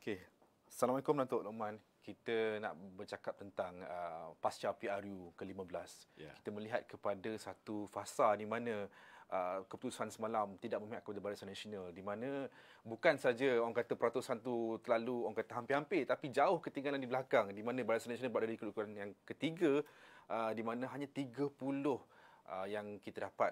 Okey. Assalamualaikum Datuk Lokman. Kita nak bercakap tentang pasca PRU ke-15. Kita melihat kepada satu fasa di mana keputusan semalam tidak memihak kepada Barisan Nasional, di mana bukan saja orang kata peratusan tu terlalu orang kata hampir-hampir, tapi jauh ketinggalan di belakang, di mana Barisan Nasional berada di kedudukan yang ketiga, di mana hanya 30 yang kita dapat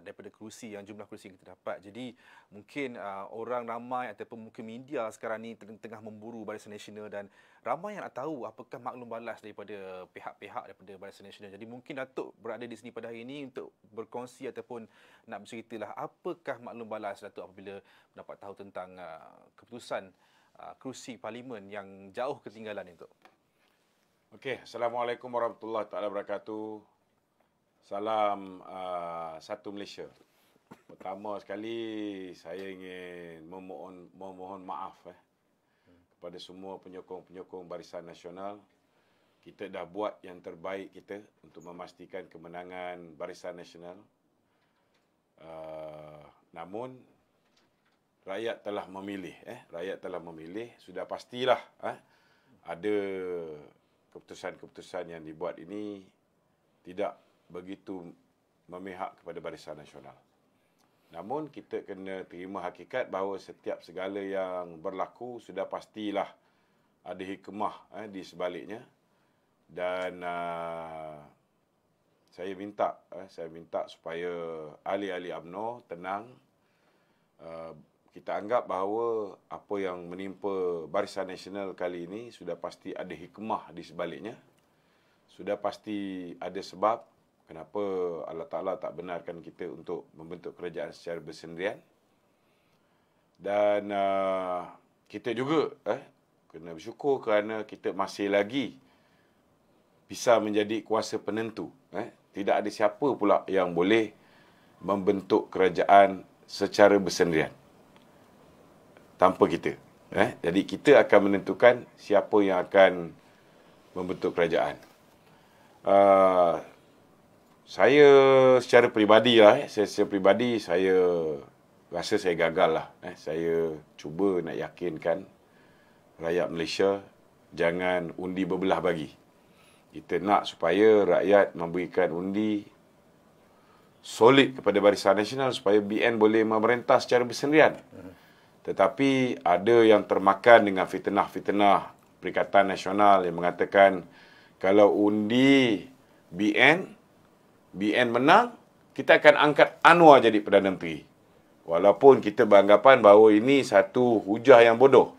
daripada kerusi, yang jumlah kerusi yang kita dapat. Jadi mungkin orang ramai ataupun mungkin media sekarang ni tengah memburu Barisan Nasional, dan ramai yang nak tahu apakah maklum balas daripada pihak-pihak daripada Barisan Nasional. Jadi mungkin Datuk berada di sini pada hari ini untuk berkongsi ataupun nak berceritalah apakah maklum balas Datuk apabila mendapat tahu tentang keputusan kerusi parlimen yang jauh ketinggalan itu. Okey, Assalamualaikum warahmatullahi wabarakatuh. Salam satu Malaysia. Pertama sekali saya ingin memohon maaf kepada semua penyokong-penyokong Barisan Nasional. Kita dah buat yang terbaik kita untuk memastikan kemenangan Barisan Nasional. Namun rakyat telah memilih, rakyat telah memilih. Sudah pastilah ada keputusan-keputusan yang dibuat ini tidak begitu memihak kepada Barisan Nasional. Namun kita kena terima hakikat bahawa setiap segala yang berlaku sudah pastilah ada hikmah di sebaliknya. Dan saya minta supaya ahli-ahli UMNO tenang. Kita anggap bahawa apa yang menimpa Barisan Nasional kali ini sudah pasti ada hikmah di sebaliknya. Sudah pasti ada sebab kenapa Allah Ta'ala tak benarkan kita untuk membentuk kerajaan secara bersendirian. Dan kita juga kena bersyukur kerana kita masih lagi bisa menjadi kuasa penentu. Tidak ada siapa pula yang boleh membentuk kerajaan secara bersendirian tanpa kita. Jadi kita akan menentukan siapa yang akan membentuk kerajaan. Saya secara peribadi saya rasa saya gagal lah. Saya cuba nak yakinkan rakyat Malaysia jangan undi berbelah bagi. Kita nak supaya rakyat memberikan undi solid kepada Barisan Nasional supaya BN boleh memerintah secara bersendirian. Tetapi ada yang termakan dengan fitnah-fitnah Perikatan Nasional yang mengatakan kalau undi BN menang, kita akan angkat Anwar jadi Perdana Menteri. Walaupun kita beranggapan bahawa ini satu hujah yang bodoh.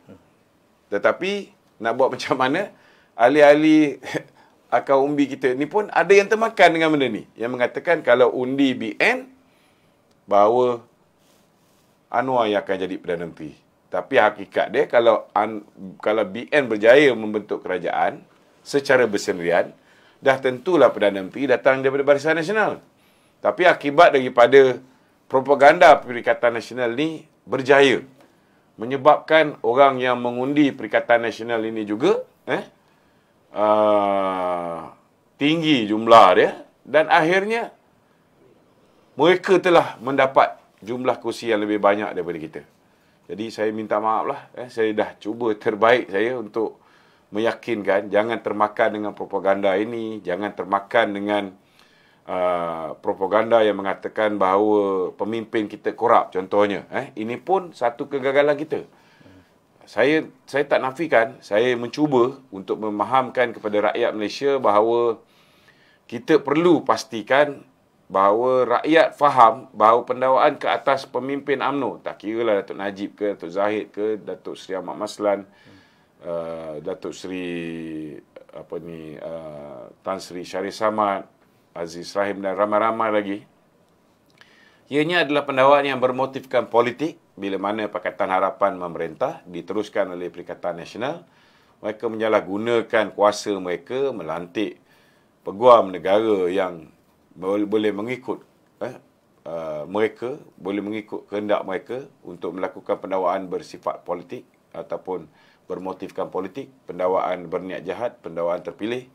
Tetapi, nak buat macam mana, ahli-ahli akal umbi kita ni pun ada yang termakan dengan benda ni. Yang mengatakan kalau undi BN, bahawa Anwar yang akan jadi Perdana Menteri. Tapi hakikat dia, kalau BN berjaya membentuk kerajaan secara bersendirian, dah tentulah Perdana Menteri datang daripada Barisan Nasional. Tapi akibat daripada propaganda Perikatan Nasional ni berjaya, menyebabkan orang yang mengundi Perikatan Nasional ini juga tinggi jumlah dia, dan akhirnya mereka telah mendapat jumlah kursi yang lebih banyak daripada kita. Jadi saya minta maaf lah. Saya dah cuba terbaik saya untuk meyakinkan jangan termakan dengan propaganda ini, jangan termakan dengan propaganda yang mengatakan bahawa pemimpin kita korup contohnya. Ini pun satu kegagalan kita. Saya tak nafikan, saya mencuba untuk memahamkan kepada rakyat Malaysia bahawa kita perlu pastikan bahawa rakyat faham bahawa pendawaan ke atas pemimpin UMNO, tak kira lah Datuk Najib ke, Datuk Zahid ke, Datuk Seri Ahmad Maslan, Datuk Seri Tan Sri Syarif Samad, Aziz Rahim dan ramai-ramai lagi. Ianya adalah pendawaan yang bermotifkan politik. Bila mana Pakatan Harapan memerintah diteruskan oleh Perikatan Nasional, mereka menyalahgunakan kuasa mereka melantik peguam negara yang boleh mengikut mereka, boleh mengikut kehendak mereka untuk melakukan pendawaan bersifat politik ataupun bermotifkan politik, pendawaan berniat jahat, pendawaan terpilih.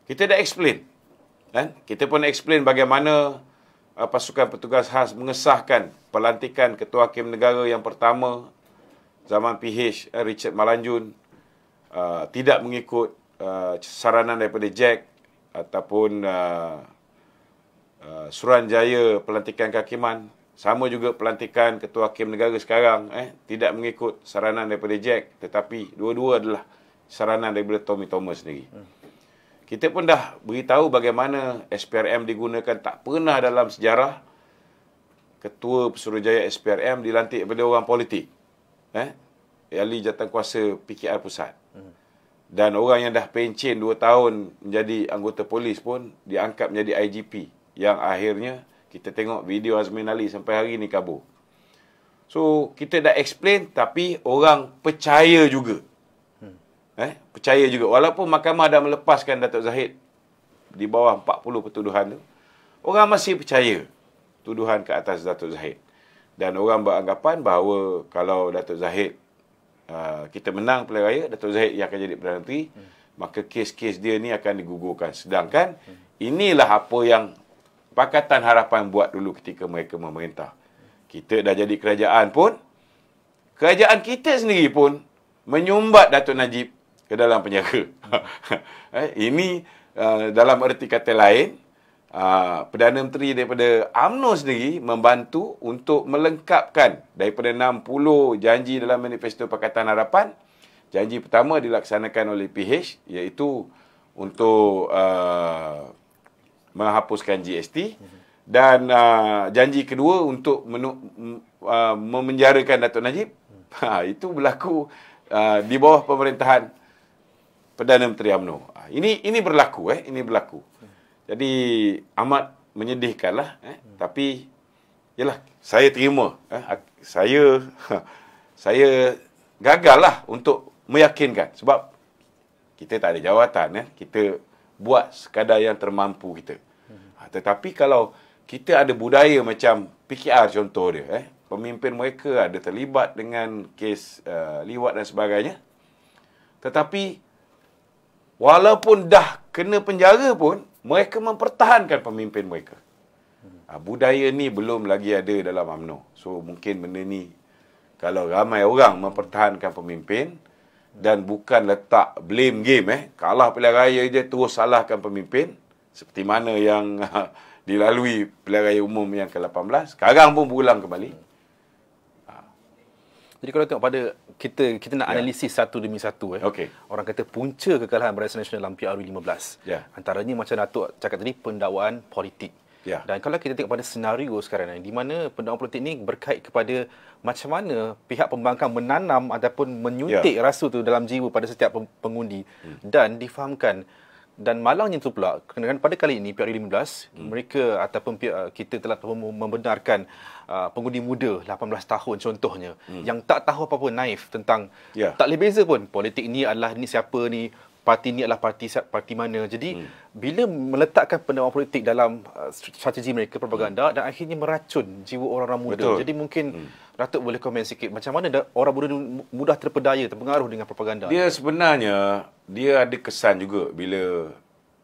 Kita dah explain. Kita pun explain bagaimana pasukan petugas khas mengesahkan pelantikan Ketua Hakim Negara yang pertama zaman PH Richard Malanjun tidak mengikut saranan daripada Jack ataupun Suruhanjaya pelantikan kehakiman. Sama juga pelantikan Ketua Hakim Negara sekarang tidak mengikut saranan daripada Jack, tetapi dua-dua adalah saranan daripada Tommy Thomas sendiri. Kita pun dah beritahu bagaimana SPRM digunakan. Tak pernah dalam sejarah Ketua Pesuruhjaya SPRM dilantik daripada orang politik. Ahli jawatankuasa PKR Pusat. Dan orang yang dah pencen 2 tahun menjadi anggota polis pun diangkat menjadi IGP. Yang akhirnya kita tengok video Azmin Ali sampai hari ni kabur. So, kita dah explain tapi orang percaya juga. Percaya juga. Walaupun mahkamah dah melepaskan Datuk Zahid di bawah 40 pertuduhan tu, orang masih percaya tuduhan ke atas Datuk Zahid. Dan orang beranggapan bahawa kalau Datuk Zahid kita menang pilihan raya, Datuk Zahid yang akan jadi Perdana Menteri, maka kes-kes dia ni akan digugurkan. Sedangkan inilah apa yang Pakatan Harapan buat dulu ketika mereka memerintah. Kita dah jadi kerajaan pun, kerajaan kita sendiri pun menyumbat Datuk Najib ke dalam penjara. Ini dalam erti kata lain, Perdana Menteri daripada UMNO sendiri membantu untuk melengkapkan daripada 60 janji dalam manifesto Pakatan Harapan. Janji pertama dilaksanakan oleh PH, iaitu untuk menghapuskan GST, dan janji kedua untuk memenjarakan Datuk Najib. Itu berlaku di bawah pemerintahan Perdana Menteri UMNO. Ini berlaku. Ini berlaku. Jadi amat menyedihkanlah. Tapi yalah, saya terima. Saya gagallah untuk meyakinkan. Sebab kita tak ada jawatan. Kita buat sekadar yang termampu kita. Tetapi kalau kita ada budaya macam PKR contoh dia, pemimpin mereka ada terlibat dengan kes liwat dan sebagainya. Tetapi walaupun dah kena penjara pun, mereka mempertahankan pemimpin mereka. Budaya ni belum lagi ada dalam UMNO. So mungkin benda ni, kalau ramai orang mempertahankan pemimpin dan bukan letak blame game, kalah pilihan raya je terus salahkan pemimpin, seperti mana yang dilalui pilihan raya umum yang ke-18, sekarang pun berulang kembali. Jadi kalau tengok pada kita nak analisis satu demi satu, orang kata punca kekalahan Barisan Nasional dalam PRU 15. Antaranya macam Datuk cakap tadi, pendakwaan politik. Dan kalau kita tengok pada senario sekarang ni, di mana pendakwaan politik ni berkait kepada macam mana pihak pembangkang menanam ataupun menyuntik rasa tu dalam jiwa pada setiap pengundi, dan difahamkan. Dan malangnya itu pula, kerana pada kali ini PRU 15, mereka ataupun kita telah membenarkan pengundi muda 18 tahun contohnya, yang tak tahu apa-apa, naif tentang, tak boleh beza pun politik ni adalah ni siapa ni, parti ni adalah parti mana. Jadi bila meletakkan pendakwaan politik dalam strategi mereka, propaganda, dan akhirnya meracun jiwa orang-orang muda. Jadi mungkin Datuk boleh komen sikit macam mana orang muda mudah terpedaya, terpengaruh dengan propaganda. Dia sebenarnya dia ada kesan juga bila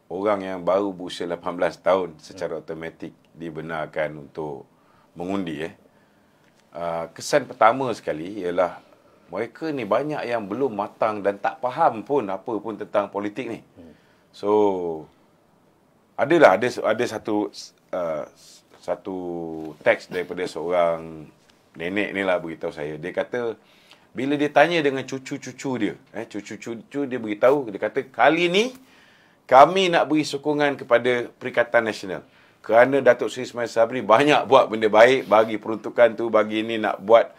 orang yang baru berusia 18 tahun secara automatik dibenarkan untuk mengundi. Kesan pertama sekali ialah mereka ni banyak yang belum matang dan tak faham pun apa pun tentang politik ni. So ada satu teks daripada seorang nenek ni lah beritahu saya. Dia kata bila dia tanya dengan cucu-cucu dia, cucu-cucu dia beritahu, dia kata kali ni kami nak beri sokongan kepada Perikatan Nasional. Kerana Datuk Seri Ismail Sabri banyak buat benda baik, bagi peruntukan tu, bagi ni nak buat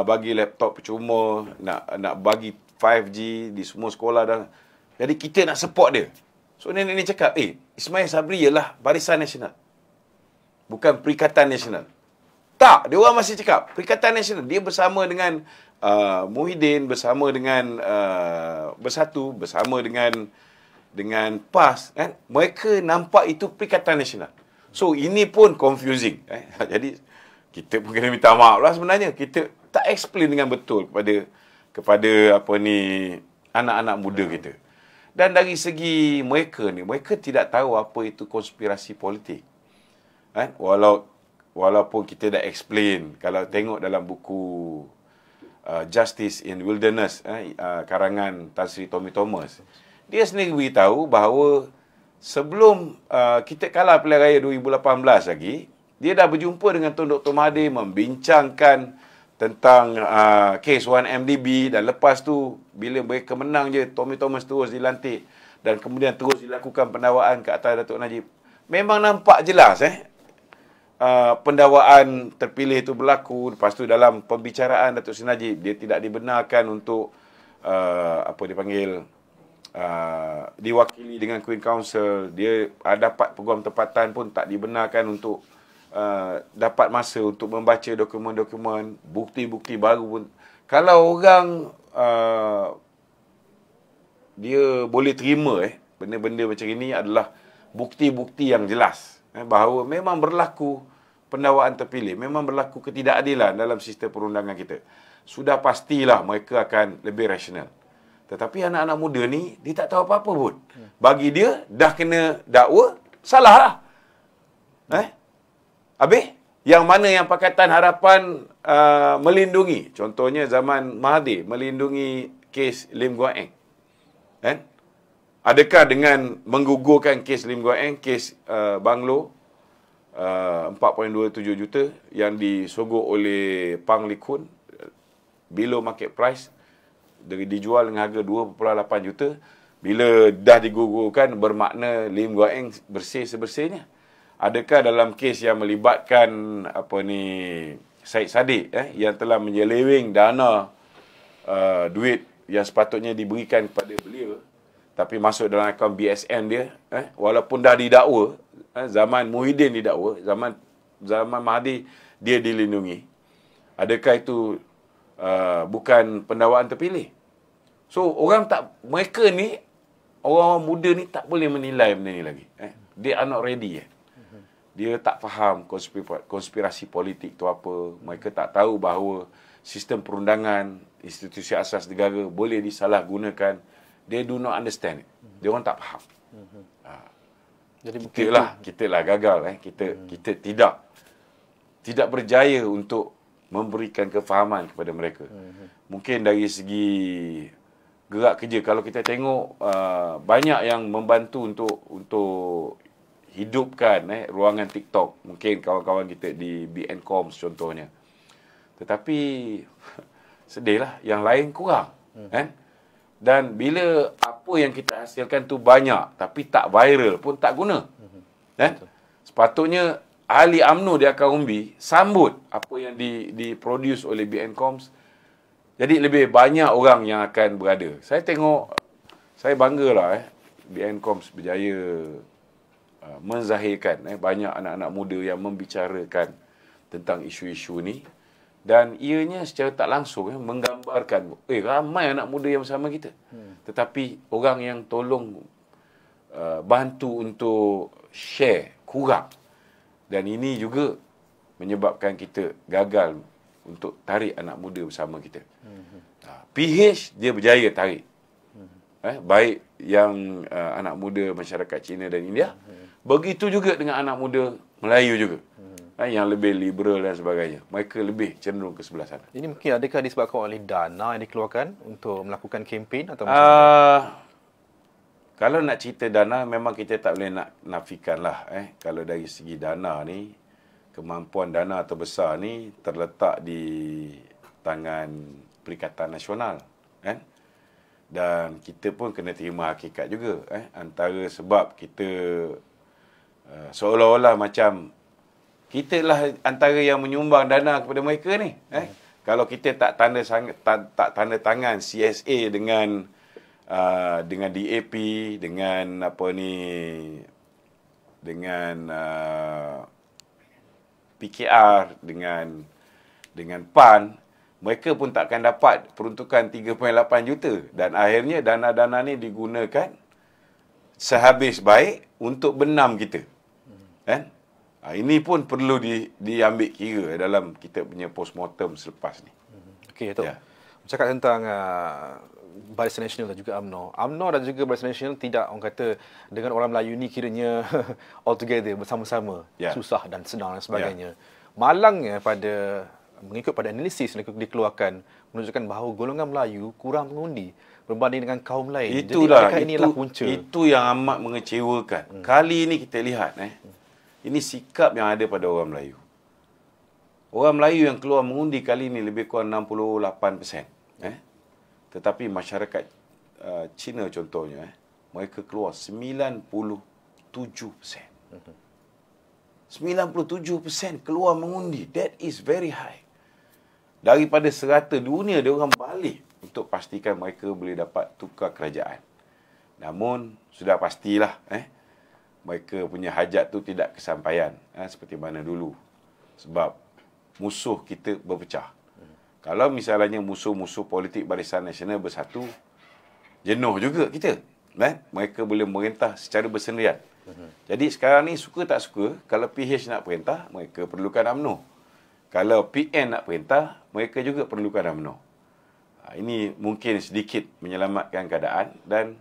bagi laptop percuma, nak bagi 5G di semua sekolah dah. Jadi kita nak support dia. So nenek ni cakap, Ismail Sabri ialah Barisan Nasional, bukan Perikatan Nasional. Tak, dia orang masih cakap Perikatan Nasional. Dia bersama dengan Muhyiddin, bersama dengan Bersatu, bersama dengan PAS, kan? Mereka nampak itu Perikatan Nasional. So ini pun confusing. Jadi kita pun kena minta maaf lah sebenarnya. Kita tak explain dengan betul kepada anak-anak muda kita. Dan dari segi mereka ni, mereka tidak tahu apa itu konspirasi politik. Walaupun kita dah explain, kalau tengok dalam buku Justice in Wilderness, karangan Tan Sri Tommy Thomas. Dia sendiri beritahu bahawa sebelum kita kalah pilihan raya 2018 lagi, dia dah berjumpa dengan Tun Dr. Mahathir, membincangkan tentang kes 1MDB, dan lepas tu bila mereka menang je, Tommy Thomas terus dilantik dan kemudian terus dilakukan pendakwaan ke atas Datuk Najib. Memang nampak jelas pendakwaan terpilih itu berlaku. Lepas tu dalam pembicaraan Datuk Seri Najib, dia tidak dibenarkan untuk diwakili dengan Queen Council. Dia dapat peguam tempatan pun tak dibenarkan untuk dapat masa untuk membaca dokumen-dokumen, bukti-bukti baru pun. Kalau orang dia boleh terima benda-benda macam ini adalah bukti-bukti yang jelas bahawa memang berlaku pendakwaan terpilih, memang berlaku ketidakadilan dalam sistem perundangan kita. Sudah pastilah mereka akan lebih rasional. Tetapi anak-anak muda ni, dia tak tahu apa-apa pun. Bagi dia, dah kena dakwa, salah lah. Habis, yang mana yang Pakatan Harapan melindungi? Contohnya zaman Mahathir, melindungi kes Lim Guan Eng. Adakah dengan menggugurkan kes Lim Guan Eng, kes Banglo 4.27 juta yang disogok oleh Pang Likun below market price, dijual dengan harga 2.8 juta, bila dah digugurkan bermakna Lim Guan Eng bersih sebersihnya? Adakah dalam kes yang melibatkan Syed Saddiq yang telah menyeleweng dana duit yang sepatutnya diberikan kepada belia, tapi masuk dalam akaun BSN dia, walaupun dah didakwa, zaman Muhyiddin didakwa, zaman Mahathir dia dilindungi. Adakah itu bukan pendakwaan terpilih? So mereka ni, orang muda ni tak boleh menilai benda ni lagi. They are not ready. Dia tak faham konspirasi politik tu apa. Mereka tak tahu bahawa sistem perundangan, institusi asas negara boleh disalahgunakan. They do not understand it. Dia orang tak faham. Jadi kita lah gagal. Kita tidak berjaya untuk memberikan kefahaman kepada mereka. Mungkin dari segi gerak kerja, kalau kita tengok banyak yang membantu untuk hidupkan ruangan TikTok. Mungkin kawan-kawan kita di BNCOMS contohnya. Tetapi sedihlah, yang lain kurang. Dan bila apa yang kita hasilkan tu banyak tapi tak viral pun tak guna. Sepatutnya ahli UMNO di Akar Umbi sambut apa yang diproduce oleh BNCOMS. Jadi lebih banyak orang yang akan berada. Saya tengok, saya banggalah BNCOMS berjaya menzahirkan banyak anak-anak muda yang membicarakan tentang isu-isu ni, dan ianya secara tak langsung menggambarkan ramai anak muda yang bersama kita. Tetapi orang yang tolong bantu untuk share kurang, dan ini juga menyebabkan kita gagal untuk tarik anak muda bersama kita. PH dia berjaya tarik, baik yang anak muda masyarakat Cina dan India, begitu juga dengan anak muda Melayu juga, yang lebih liberal dan sebagainya. Mereka lebih cenderung ke sebelah sana. Ini mungkin adakah disebabkan oleh dana yang dikeluarkan untuk melakukan kempen atau kalau nak cerita dana, memang kita tak boleh nak nafikan lah. Kalau dari segi dana ni, kemampuan dana terbesar ni terletak di tangan Perikatan Nasional. Dan kita pun kena terima hakikat juga. Antara sebab kita seolah-olah macam kita lah antara yang menyumbang dana kepada mereka ni. Kalau kita tak tanda tangan CSA dengan DAP, dengan PKR, dengan PAN, mereka pun takkan dapat peruntukan 3.8 juta. Dan akhirnya dana-dana ni digunakan sehabis baik untuk benam kita. Ini pun perlu diambil kira dalam kita punya postmortem selepas ni. Okey, Datuk. Bercakap tentang Barisan Nasional dan juga UMNO. UMNO dan juga Barisan Nasional tidak, orang kata, dengan orang Melayu ni kiranya all together, bersama-sama, susah dan senang dan sebagainya. Malangnya pada mengikut pada analisis yang dikeluarkan menunjukkan bahawa golongan Melayu kurang mengundi berbanding dengan kaum lain. Itulah, jadi inilah punca. Itu yang amat mengecewakan. Kali ini kita lihat ini sikap yang ada pada orang Melayu. Orang Melayu yang keluar mengundi kali ini lebih kurang 68%. Tetapi masyarakat Cina contohnya, mereka keluar 97%. 97% keluar mengundi. That is very high. Daripada serata dunia, dia orang balik untuk pastikan mereka boleh dapat tukar kerajaan. Namun, sudah pastilah mereka punya hajat tu tidak kesampaian seperti mana dulu. Sebab musuh kita berpecah. Kalau misalnya musuh-musuh politik Barisan Nasional bersatu, jenuh juga kita. Mereka boleh merintah secara bersendirian. Jadi sekarang ni suka tak suka, kalau PH nak perintah, mereka perlukan UMNO. Kalau PN nak perintah, mereka juga perlukan UMNO. Ini mungkin sedikit menyelamatkan keadaan, dan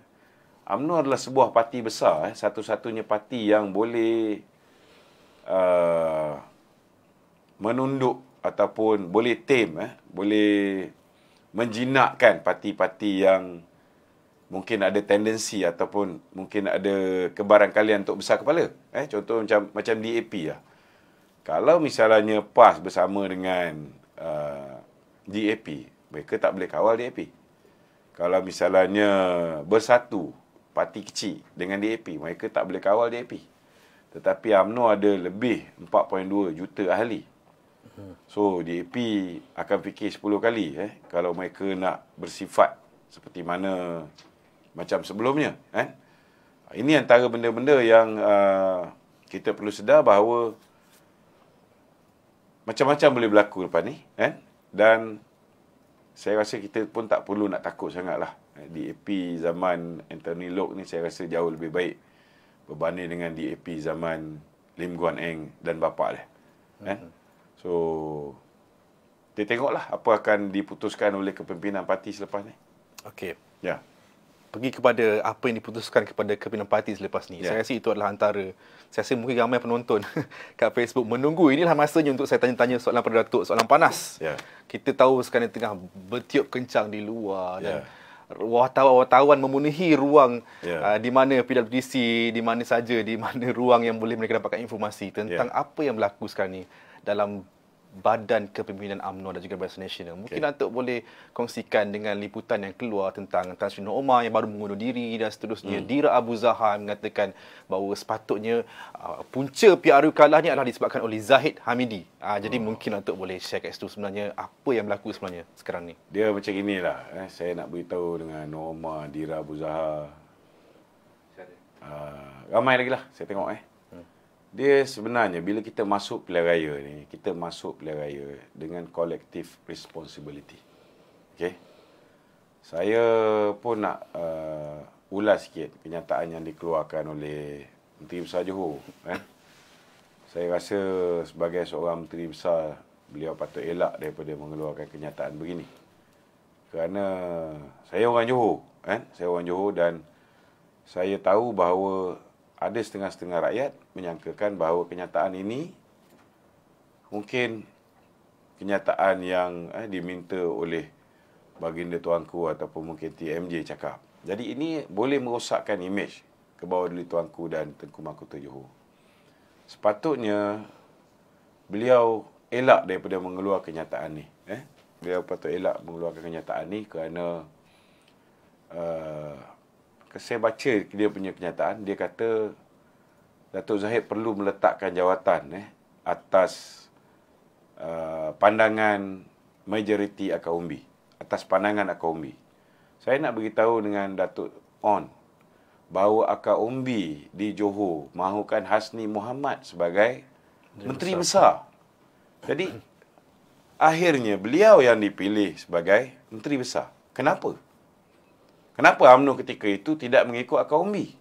UMNO adalah sebuah parti besar, satu-satunya parti yang boleh menunduk ataupun boleh tame, boleh menjinakkan parti-parti yang mungkin ada tendensi ataupun mungkin ada kebarangkalian untuk besar kepala. Contoh macam DAP lah. Kalau misalnya PAS bersama dengan DAP, mereka tak boleh kawal DAP. Kalau misalnya bersatu parti kecil dengan DAP, mereka tak boleh kawal DAP. Tetapi UMNO ada lebih 4.2 juta ahli. So DAP akan fikir 10 kali kalau mereka nak bersifat seperti mana macam sebelumnya. Ini antara benda-benda yang kita perlu sedar bahawa macam-macam boleh berlaku lepas ni. Dan saya rasa kita pun tak perlu nak takut sangatlah. DAP zaman Anthony Loke ni saya rasa jauh lebih baik berbanding dengan DAP zaman Lim Guan Eng dan bapa dia. So, kita tengoklah apa akan diputuskan oleh kepimpinan parti selepas ni. Okey. Ya. Pergi kepada apa yang diputuskan kepada kepimpinan parti selepas ni. Saya rasa itu adalah antara, saya rasa mungkin ramai penonton kat Facebook menunggu. Inilah masanya untuk saya tanya-tanya soalan pada Datuk, soalan panas. Kita tahu sekarang tengah bertiup kencang di luar dan wartawan memenuhi ruang di mana PWTC, di mana saja, di mana ruang yang boleh mereka dapatkan informasi tentang apa yang berlaku sekarang ni dalam Badan Kepimpinan UMNO dan juga Barisan Nasional. Mungkin Datuk boleh kongsikan dengan liputan yang keluar tentang Tan Sri Nur Omar yang baru mengundur diri dan seterusnya. Dira Abu Zahar mengatakan bahawa sepatutnya punca PRU kalah ni adalah disebabkan oleh Zahid Hamidi. Jadi mungkin Datuk boleh share kat situ sebenarnya apa yang berlaku sebenarnya sekarang ni. Dia macam inilah. Saya nak beritahu dengan Nur Omar, Dira Abu Zahar. Ramai lagi lah saya tengok Dia sebenarnya bila kita masuk pilihan raya ni, kita masuk pilihan raya dengan collective responsibility. Okey. Saya pun nak ulas sikit kenyataan yang dikeluarkan oleh Menteri Besar Johor. Saya rasa sebagai seorang Menteri Besar, beliau patut elak daripada mengeluarkan kenyataan begini. Kerana saya orang Johor, saya orang Johor dan saya tahu bahawa ada setengah-setengah rakyat menyangkakan bahawa kenyataan ini mungkin kenyataan yang diminta oleh baginda tuanku ataupun mungkin TMJ cakap. Jadi ini boleh merosakkan imej Kebawah Duli Tuanku dan Tengku Mahkota Johor. Sepatutnya beliau elak daripada mengeluarkan kenyataan ni. Beliau patut elak mengeluarkan kenyataan ni kerana saya baca dia punya kenyataan, dia kata Datuk Zahid perlu meletakkan jawatan atas pandangan majoriti Akaumbi, atas pandangan Akaumbi. Saya nak beritahu dengan Datuk On bahawa Akaumbi di Johor mahukan Hasni Mohamad sebagai Menteri Besar. Jadi akhirnya beliau yang dipilih sebagai Menteri Besar. Kenapa? Kenapa UMNO ketika itu tidak mengikut Akaumbi?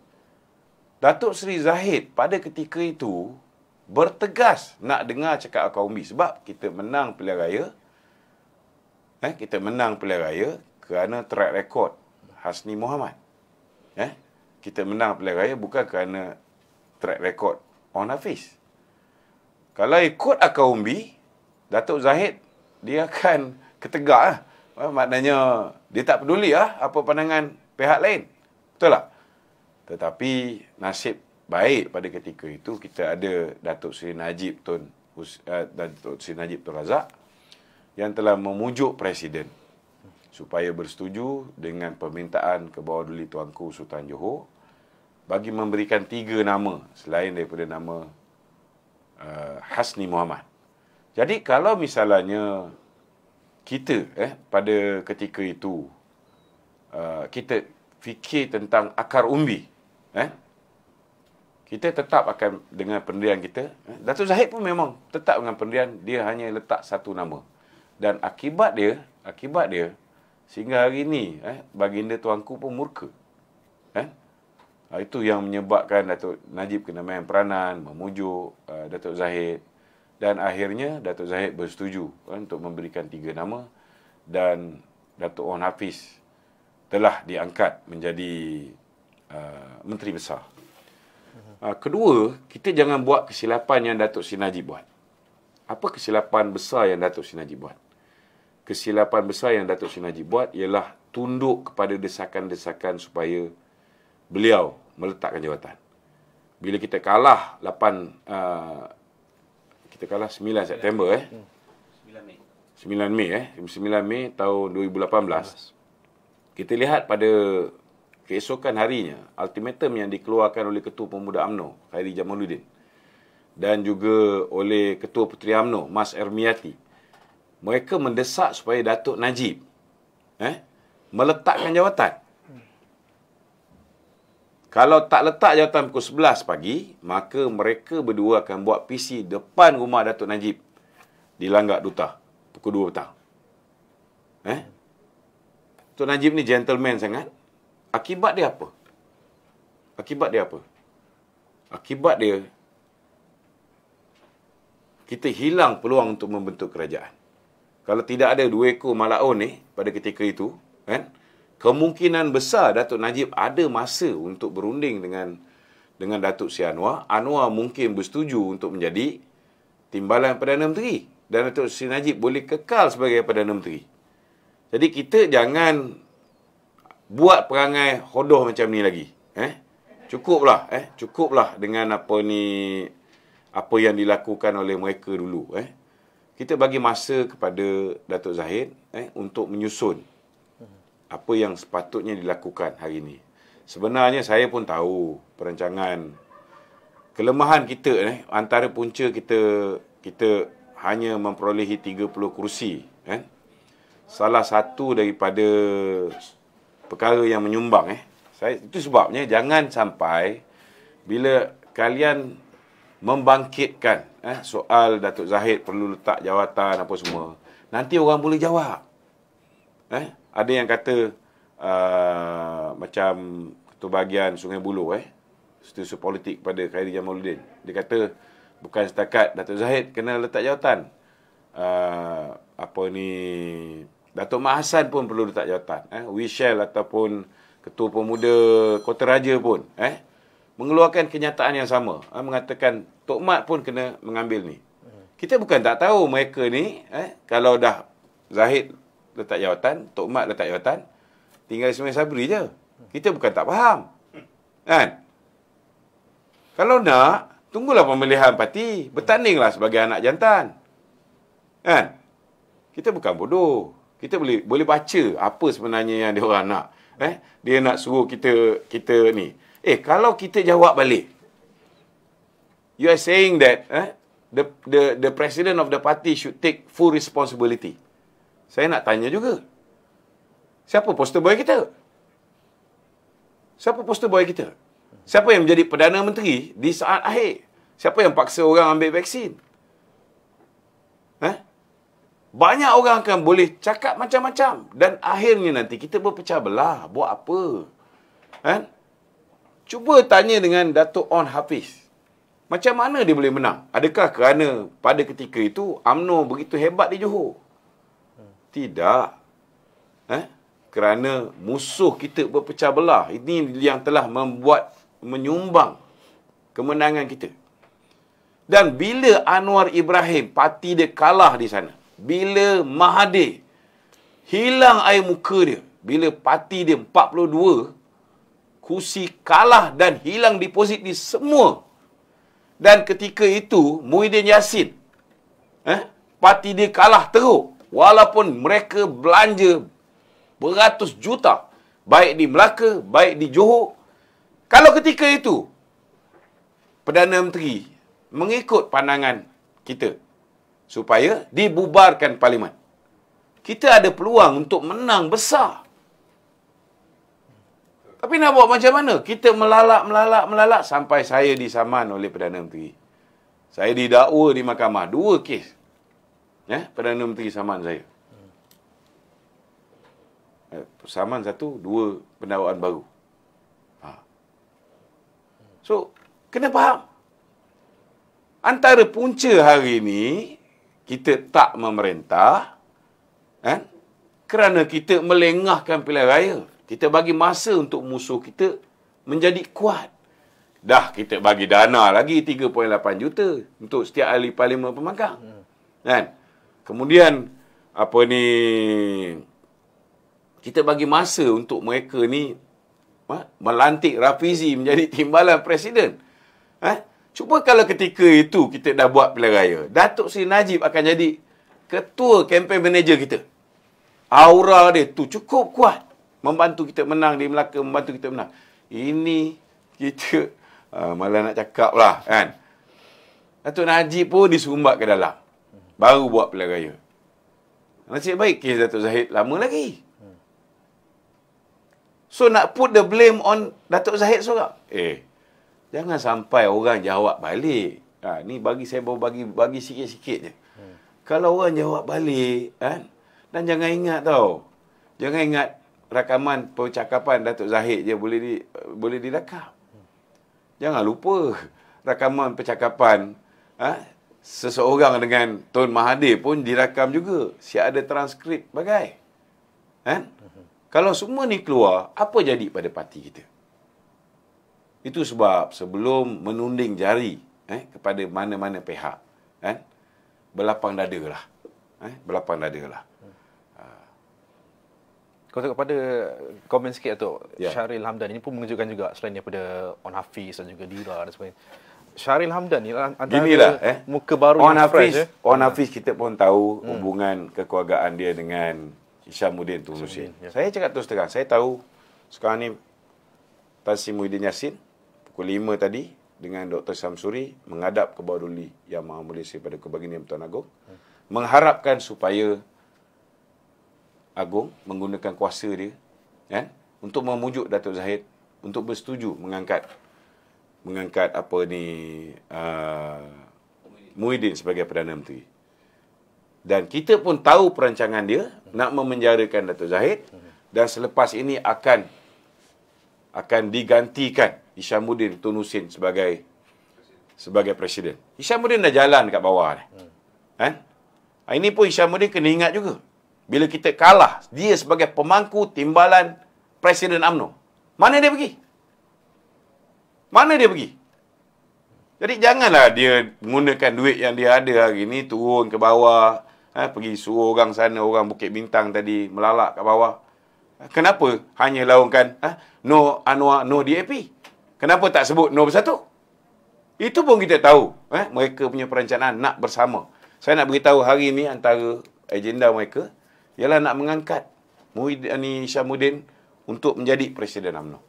Datuk Seri Zahid pada ketika itu bertegas nak dengar cakap Akaumbi sebab kita menang pilihan raya. Kita menang pilihan raya kerana track record Hasni Mohamad. Kita menang pilihan raya bukan kerana track record On Hafiz. Kalau ikut Akaumbi, Datuk Zahid dia akan ketegak lah. Maknanya dia tak peduli lah apa pandangan pihak lain. Betul tak? Tetapi nasib baik pada ketika itu kita ada Datuk Seri Najib Tun Razak yang telah memujuk Presiden supaya bersetuju dengan permintaan Kebawah Duli Tuanku Sultan Johor bagi memberikan 3 nama selain daripada nama Hasni Muhammad. Jadi kalau misalnya kita pada ketika itu kita fikir tentang akar umbi, kita tetap akan dengan pendirian kita. Datuk Zahid pun memang tetap dengan pendirian, dia hanya letak satu nama. Dan akibat dia sehingga hari ini baginda tuanku pun murka. Itu yang menyebabkan Datuk Najib kena main peranan, memujuk Datuk Zahid. Dan akhirnya Datuk Zahid bersetuju untuk memberikan 3 nama. Dan Datuk Onn Hafiz telah diangkat menjadi Menteri Besar. Kedua, kita jangan buat kesilapan yang Datuk Seri Najib buat. Apa kesilapan besar yang Datuk Seri Najib buat? Kesilapan besar yang Datuk Seri Najib buat ialah tunduk kepada desakan-desakan supaya beliau meletakkan jawatan. Bila kita kalah 9 September 9 Mei tahun 2018. Kita lihat pada keesokan harinya ultimatum yang dikeluarkan oleh Ketua Pemuda UMNO Khairi Jamaluddin dan juga oleh Ketua Puteri UMNO Mas Ermiati. Mereka mendesak supaya Datuk Najib meletakkan jawatan. Kalau tak letak jawatan pukul 11 pagi, maka mereka berdua akan buat PC depan rumah Datuk Najib di Langgak Duta pukul 2 petang. Datuk Najib ni gentleman sangat. Akibat dia apa? Akibat dia kita hilang peluang untuk membentuk kerajaan. Kalau tidak ada 2 ekor Malaun ni pada ketika itu, kemungkinan besar Datuk Najib ada masa untuk berunding dengan Datuk Seri Anwar. Anwar mungkin bersetuju untuk menjadi timbalan Perdana Menteri dan Datuk Seri Najib boleh kekal sebagai Perdana Menteri. Jadi kita jangan buat perangai hodoh macam ni lagi. Cukuplah dengan apa yang dilakukan oleh mereka dulu. Kita bagi masa kepada Datuk Zahid untuk menyusun apa yang sepatutnya dilakukan hari ini. Sebenarnya saya pun tahu perancangan kelemahan kita antara punca kita hanya memperolehi 30 kursi. Salah satu daripada perkara yang menyumbang itu sebabnya jangan sampai bila kalian membangkitkan soal Datuk Zahid perlu letak jawatan apa semua, nanti orang boleh jawab. Ada yang kata macam Ketua Bahagian Sungai Buloh Setiausaha Politik pada Khairi Jamaluddin. Dia kata bukan setakat Datuk Zahid kena letak jawatan. Datuk Mat Hassan pun perlu letak jawatan. Wishel ataupun Ketua Pemuda Kota Raja pun mengeluarkan kenyataan yang sama. Mengatakan Tok Mat pun kena mengambil ni. Kita bukan tak tahu mereka ni kalau dah Zahid letak jawatan, Tok Mat letak jawatan, tinggal Ismail Sabri je. Kita bukan tak faham. Kalau nak, tunggulah pemilihan parti, bertandinglah sebagai anak jantan. Kita bukan bodoh. Kita boleh baca apa sebenarnya yang dia orang nak. Dia nak suruh kita ni. Kalau kita jawab balik, you are saying that the president of the party should take full responsibility. Saya nak tanya juga, siapa poster boy kita? Siapa yang menjadi Perdana Menteri di saat akhir? Siapa yang paksa orang ambil vaksin? Banyak orang akan boleh cakap macam-macam. Dan akhirnya nanti kita berpecah belah. Buat apa? Cuba tanya dengan Datuk Onn Hafiz. Macam mana dia boleh menang? Adakah kerana pada ketika itu UMNO begitu hebat di Johor? Tidak. Kerana musuh kita berpecah belah. Ini yang telah menyumbang kemenangan kita. Dan bila Anwar Ibrahim, parti dia kalah di sana, bila Mahathir hilang air muka dia, bila parti dia 42 kursi kalah dan hilang deposit di semua. Dan ketika itu Muhyiddin Yassin parti dia kalah teruk walaupun mereka belanja beratus juta baik di Melaka, baik di Johor. Kalau ketika itu Perdana Menteri mengikut pandangan kita supaya dibubarkan parlimen, kita ada peluang untuk menang besar. Tapi nak buat macam mana? Kita melalak sampai saya disaman oleh Perdana Menteri. Saya didakwa di mahkamah 2 kes. Perdana Menteri saman saya. Saman 1, 2 pendakwaan baru. So, kena faham. Antara punca hari ini, kita tak memerintah, kerana kita melengahkan pilihan raya. Kita bagi masa untuk musuh kita menjadi kuat. Dah kita bagi dana lagi 3.8 juta untuk setiap ahli parlimen pemangkang. Kan? Kemudian kita bagi masa untuk mereka ni melantik Rafizi menjadi timbalan presiden. Cuba kalau ketika itu kita dah buat pilihan raya, Datuk Seri Najib akan jadi ketua kempen manager kita. Aura dia tu cukup kuat membantu kita menang di Melaka, membantu kita menang. Ini kita malah nak cakap lah, kan. Datuk Najib pun disumbat ke dalam. Baru buat pilihan raya. Nasib baik kes Datuk Zahid lama lagi. So nak put the blame on Datuk Zahid seorang. Jangan sampai orang jawab balik. Ni saya baru bagi sikit-sikit je. Kalau orang jawab balik, kan. Dan jangan ingat tau. Jangan ingat rakaman percakapan Datuk Zahid je boleh dirakam. Jangan lupa rakaman percakapan seseorang dengan Tun Mahathir pun dirakam juga. Siap ada transkrip bagai. Kan? Kalau semua ni keluar, apa jadi pada parti kita? Itu sebab sebelum menunding jari kepada mana-mana pihak, berlapang dada lah. Berlapang dada lah. Kalau kepada komen sikit tu, Syahril Hamdan ini pun mengejutkan juga selain daripada On Hafiz dan juga Dira dan sebagainya. Syahril Hamdan ni antara muka baru On Hafiz, On Hafiz kita pun tahu hubungan kekeluargaan dia dengan Hishamuddin Tun Nusin. Saya cakap terus terang, saya tahu sekarang ni Tan Sri Muhyiddin Yassin pukul 5 tadi dengan Dr. Samsuri menghadap ke bawah duli Yang Maha Mulia pada Kebagingan Tuan Agong, mengharapkan supaya Agong menggunakan kuasa dia untuk memujuk Datuk Zahid untuk bersetuju mengangkat Muhyiddin sebagai Perdana Menteri. Dan kita pun tahu perancangan dia nak memenjarakan Datuk Zahid dan selepas ini akan digantikan Hishamuddin Tun Nusin sebagai presiden. Hishamuddin dah jalan kat bawah ni. Ini pun Hishamuddin kena ingat juga. Bila kita kalah, dia sebagai pemangku timbalan Presiden UMNO. Mana dia pergi? Mana dia pergi? Jadi janganlah dia menggunakan duit yang dia ada hari ni turun ke bawah, pergi suruh orang sana, orang Bukit Bintang tadi melalak kat bawah. Kenapa hanya laungkan no Anwar, no DAP? Kenapa tak sebut no bersatu? Itu pun kita tahu. Mereka punya perencanaan nak bersama. Saya nak beritahu hari ni antara agenda mereka ialah nak mengangkat Hishamuddin untuk menjadi Presiden UMNO.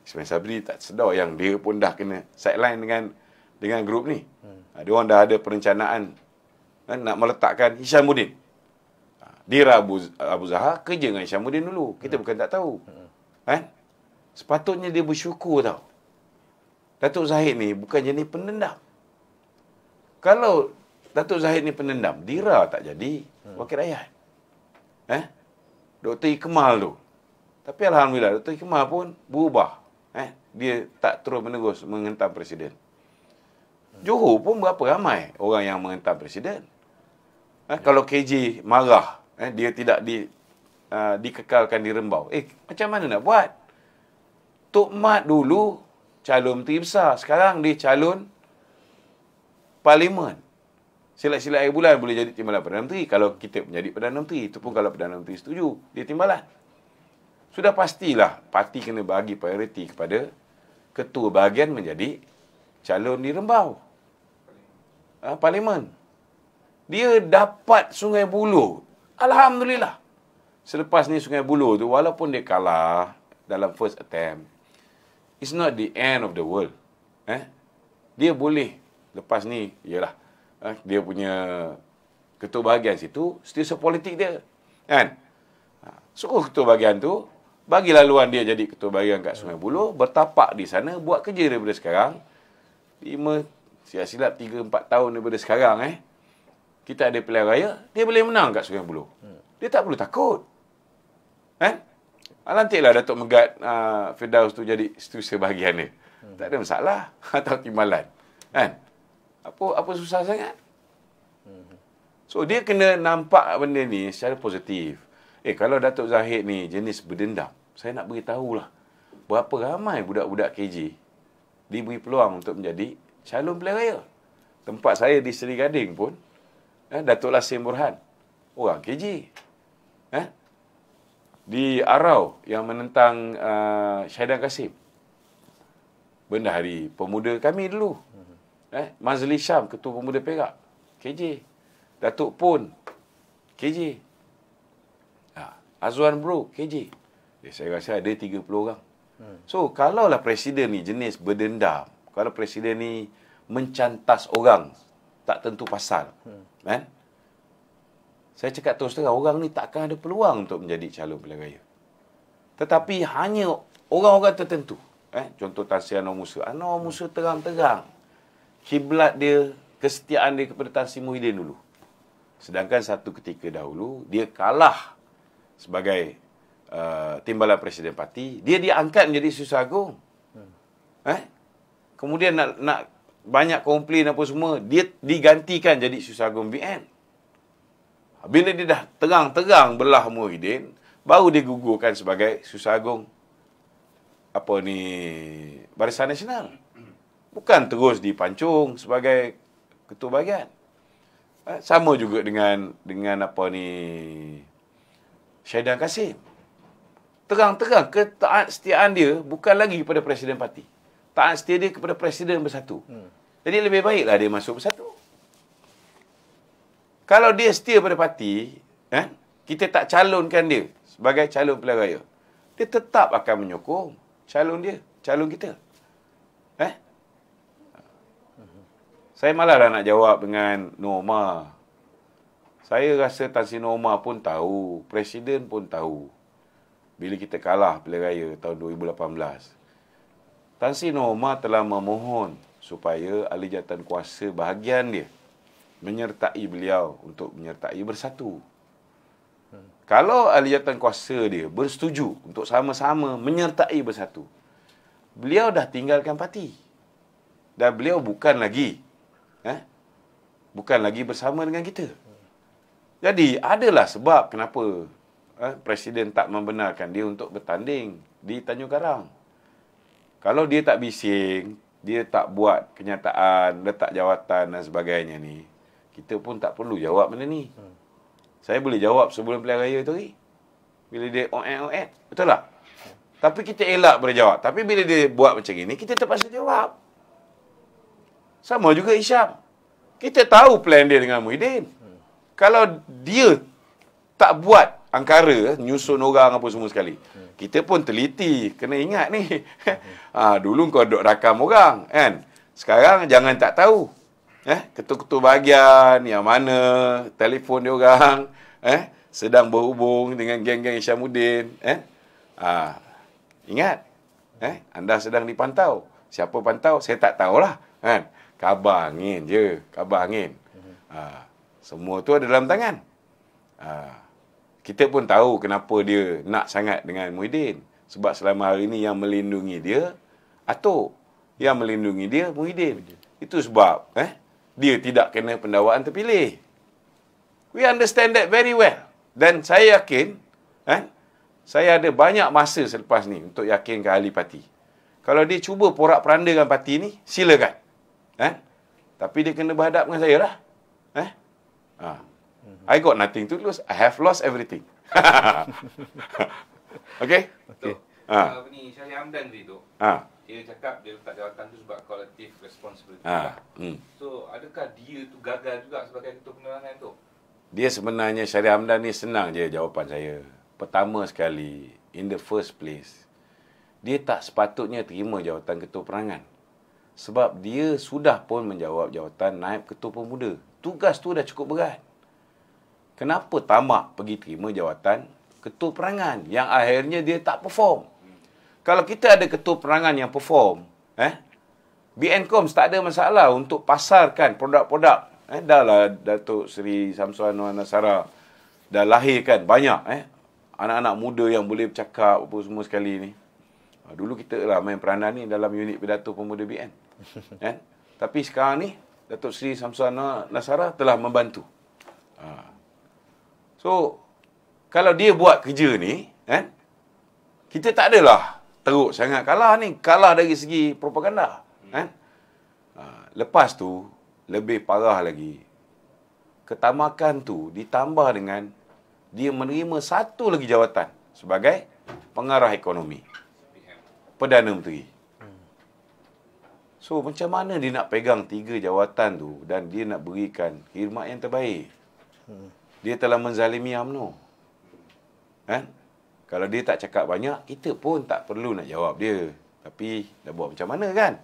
Ismail Sabri tak sedar yang dia pun dah kena sideline dengan grup ni. Dia orang dah ada perencanaan nak meletakkan Hishamuddin. Dira Abu Zahar kerja dengan Hishamuddin dulu. Kita bukan tak tahu. Sepatutnya dia bersyukur tau. Datuk Zahid ni bukan jenis pendendam. Kalau Datuk Zahid ni pendendam, Dira tak jadi wakil rakyat. Dr. Ikmal tu. Tapi Alhamdulillah, Dr. Ikmal pun berubah. Dia tak terus menerus menghentam Presiden. Johor pun berapa ramai orang yang menghentam Presiden. Kalau KJ marah, dia tidak dikekalkan di Rembau. Macam mana nak buat? Tok Mat dulu calon Menteri Besar. Sekarang dia calon Parlimen. Silat-silat air bulan boleh jadi timbalan Perdana Menteri. Kalau kita menjadi Perdana Menteri, itu pun kalau Perdana Menteri setuju, dia timbalan. Sudah pastilah parti kena bagi prioriti kepada ketua bahagian menjadi calon di Rembau. Parlimen. Dia dapat Sungai Buloh. Alhamdulillah. Selepas ni Sungai Buloh tu, walaupun dia kalah dalam first attempt, it's not the end of the world. Dia boleh, lepas ni, ialah, dia punya ketua bahagian situ, setiausaha politik dia. Kan? Suruh ketua bahagian tu, bagi laluan dia jadi ketua bahagian kat Sungai Buloh, bertapak di sana, buat kerja daripada sekarang. 5, silap 3-4 tahun daripada sekarang, kita ada pilihan raya, dia boleh menang kat Sungai Buloh. Dia tak perlu takut. Lantiklah Datuk Megat Firdaus tu jadi setiausaha bahagian dia. Tak ada masalah. Atau timbalan. Kan? Apa susah sangat? So, dia kena nampak benda ni secara positif. Kalau Datuk Zahid ni jenis berdendam, saya nak beritahulah berapa ramai budak-budak KJ diberi peluang untuk menjadi calon pilihan raya. Tempat saya di Seri Gading pun, Datuk Lasim Burhan, orang KJ. Di Arau yang menentang Syahidan Kasim, Bendahari Pemuda kami dulu. Mazli Syam, Ketua Pemuda Perak, KJ. Datuk Pun, KJ. Azwan Bro, KJ. Saya rasa ada 30 orang. So, kalaulah Presiden ni jenis berdendam, kalau Presiden ni mencantas orang, tak tentu pasal. Saya cakap terus terang, orang ni takkan ada peluang untuk menjadi calon pilihan raya. Tetapi hanya orang-orang tertentu. Contoh Tan Sri Anwar Musa. Anwar Musa terang-terang kiblat dia, kesetiaan dia kepada Tan Sri Muhyiddin dulu. Sedangkan satu ketika dahulu, dia kalah sebagai timbalan Presiden Parti. Dia diangkat menjadi Setiausaha Agung. Kemudian nak banyak komplain apa semua, dia digantikan jadi Setiausaha Agung BN. Bila dia dah terang-terang belah Muhyiddin, baru dia gugurkan sebagai Setiausaha Agung Barisan Nasional. Bukan terus dipancung sebagai ketua bahagian. Sama juga dengan Syahidan Kasim. Terang-terang ketaat-setiaan dia bukan lagi kepada Presiden Parti. Taat setia dia kepada Presiden Bersatu. Jadi lebih baiklah dia masuk Bersatu. Kalau dia setia pada parti, kita tak calonkan dia sebagai calon pilihan raya, dia tetap akan menyokong calon kita. Saya malah nak jawab dengan Norma. Saya rasa Tan Sri Norma pun tahu, Presiden pun tahu. Bila kita kalah pilihan raya tahun 2018, Tan Sri Norma telah memohon supaya ahli jawatan kuasa bahagian dia menyertai beliau untuk menyertai Bersatu. Kalau ahli jawatan kuasa dia bersetuju untuk sama-sama menyertai Bersatu, beliau dah tinggalkan parti. Dan beliau bukan lagi bersama dengan kita. Jadi, adalah sebab kenapa Presiden tak membenarkan dia untuk bertanding di Tanjung Karang. Kalau dia tak bising, dia tak buat kenyataan, letak jawatan dan sebagainya ni, kita pun tak perlu jawab benda ni. Saya boleh jawab sebelum pilihan raya tu ni. Bila dia on-air. Betul tak? Tapi kita elak berjawab. Tapi bila dia buat macam ni, kita terpaksa jawab. Sama juga Hisham. Kita tahu plan dia dengan Muhyiddin. Kalau dia tak buat angkara, nyusun orang apa semua sekali, kita pun teliti. Kena ingat ni. Dulu kau duk rakam orang, kan? Sekarang jangan tak tahu. Ketua-ketua bahagian yang mana telefon dia orang, sedang berhubung dengan geng-geng Isyamuddin. Ingat, anda sedang dipantau. Siapa pantau? Saya tak tahulah, kan? Khabar angin je, khabar angin. Semua tu ada dalam tangan. Kita pun tahu kenapa dia nak sangat dengan Muhyiddin. Sebab selama hari ni yang melindungi dia Atok, yang melindungi dia Muhyiddin. Itu sebab dia tidak kena pendakwaan terpilih. We understand that very well. Dan saya yakin, saya ada banyak masa selepas ni untuk yakinkan ahli parti. Kalau dia cuba porak-perandakan parti ni, silakan. Tapi dia kena berhadap dengan saya lah. I got nothing to lose. I have lost everything. Okay? Okay. Apa ni Syahri Hamdan tadi tu? Dia cakap dia letak jawatan tu sebab collective responsibility. So, adakah dia tu gagal juga sebagai ketua penerangan tu? Dia sebenarnya Syahri Hamdan ni senang je jawapan saya. Pertama sekali, in the first place, dia tak sepatutnya terima jawatan ketua penerangan. Sebab dia sudah pun menjawab jawatan naib ketua pemuda. Tugas tu dah cukup berat. Kenapa tamak pergi terima jawatan ketua penerangan yang akhirnya dia tak perform? Kalau kita ada ketua penerangan yang perform, BNCOMS tak ada masalah untuk pasarkan produk-produk. Dah lah Datuk Seri Samsul Anwar Nasara dah lahirkan banyak anak-anak muda yang boleh bercakap apa semua sekali ni. Dulu kita lah main peranan ni dalam unit pidato pemuda BN. Tapi sekarang ni Datuk Seri Samsul Anwar Nasara telah membantu. So kalau dia buat kerja ni, kita tak adalah teruk sangat kalah ni. Kalah dari segi propaganda. Lepas tu, lebih parah lagi. Ketamakan tu ditambah dengan dia menerima satu lagi jawatan sebagai pengarah ekonomi. Perdana Menteri. So, macam mana dia nak pegang 3 jawatan tu dan dia nak berikan khidmat yang terbaik? Dia telah menzalimi UMNO. Kalau dia tak cakap banyak, kita pun tak perlu nak jawab dia. Tapi, dah buat macam mana kan?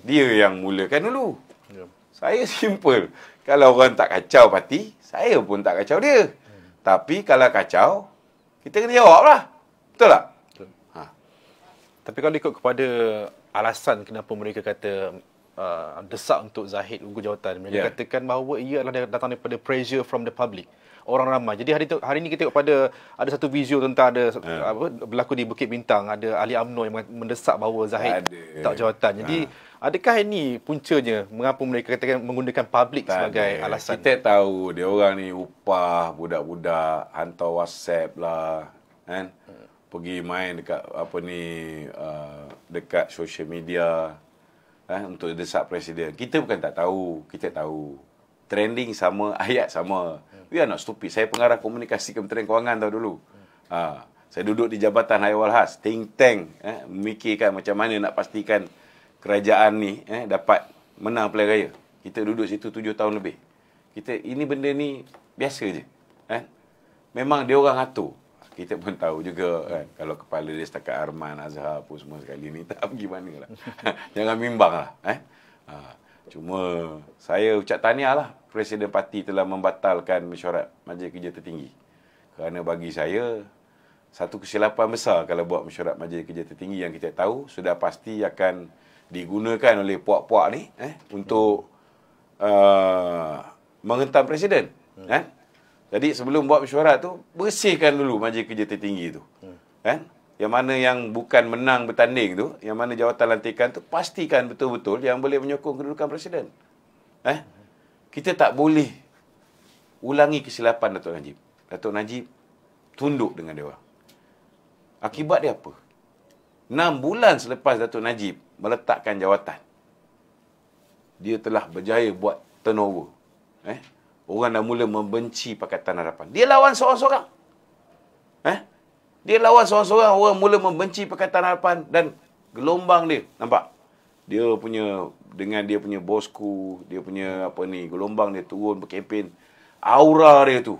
Dia yang mulakan dulu. Saya simple. Kalau orang tak kacau parti, saya pun tak kacau dia. Tapi, kalau kacau, kita kena jawab lah. Betul tak? Tapi kalau ikut kepada alasan kenapa mereka kata desak untuk Zahid gugur jawatan, mereka katakan bahawa ia adalah datang daripada pressure from the public. Orang ramai. Jadi hari ini kita tengok pada ada satu video tentang ada berlaku di Bukit Bintang, ada ahli UMNO yang mendesak bahawa Zahid tak jawatan. Jadi adakah ini puncanya mengapa mereka katakan menggunakan public sebagai alasan? Kita tahu dia orang ni upah budak-budak hantar WhatsApp lah, kan? Pergi main dekat dekat social media untuk desak presiden. Kita bukan tak tahu, kita tahu. Trending sama, ayat sama. We are not stupid. Saya pengarah komunikasi Kementerian Kewangan tahu dulu. Saya duduk di Jabatan Haiwal Khas, think tank, memikirkan macam mana nak pastikan kerajaan ni dapat menang pilihan raya. Kita duduk situ 7 tahun lebih. Ini benda ni biasa je. Memang dia orang atur. Kita pun tahu juga kan, kalau kepala dia setakat Arman, Azhar apa semua sekali ni tak pergi mana lah. Jangan bimbang lah. Cuma saya ucap tahniah lah. Presiden parti telah membatalkan mesyuarat Majlis Kerja Tertinggi. Kerana bagi saya, satu kesilapan besar kalau buat mesyuarat Majlis Kerja Tertinggi yang kita tahu sudah pasti akan digunakan oleh puak-puak ni untuk menghentam presiden. Jadi sebelum buat mesyuarat tu, bersihkan dulu Majlis Kerja Tertinggi tu. Yang mana yang bukan menang bertanding tu, yang mana jawatan lantikan tu, pastikan betul-betul yang boleh menyokong kedudukan presiden. Kita tak boleh ulangi kesilapan Datuk Najib. Datuk Najib tunduk dengan dia orang. Akibat dia apa? 6 bulan selepas Datuk Najib meletakkan jawatan, dia telah berjaya buat turnover. Orang dah mula membenci Pakatan Harapan. Dia lawan seorang-seorang. Dia lawan seorang-seorang. Orang mula membenci Pakatan Harapan dan gelombang dia. Nampak? Dia punya, dengan dia punya bosku, dia punya gelombang dia turun berkempen. Aura dia tu.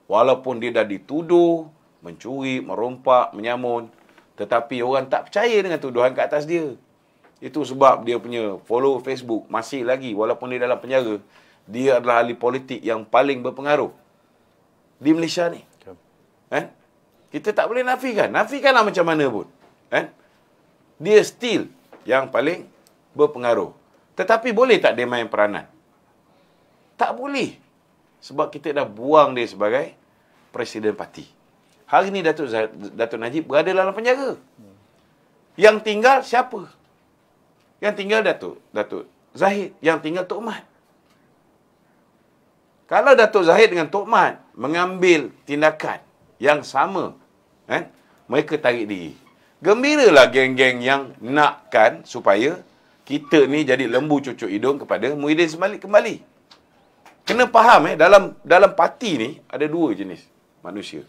Walaupun dia dah dituduh, mencuri, merompak, menyamun. Tetapi orang tak percaya dengan tuduhan ke atas dia. Itu sebab dia punya follow Facebook masih lagi. Walaupun dia dalam penjara, dia adalah ahli politik yang paling berpengaruh di Malaysia ni. Kita tak boleh nafikan. Nafikanlah macam mana pun. Dia still yang paling berpengaruh. Tetapi boleh tak dia main peranan? Tak boleh. Sebab kita dah buang dia sebagai presiden parti. Hari ni Datuk Najib berada dalam penjara. Yang tinggal siapa? Yang tinggal Datuk Zahid. Yang tinggal Tok Mat. Kalau Datuk Zahid dengan Tok Mat mengambil tindakan yang sama, mereka tarik diri. Gembiralah geng-geng yang nakkan supaya kita ni jadi lembu cucuk hidung kepada Muhyiddin Semalik kembali. kena faham dalam parti ni ada dua jenis manusia.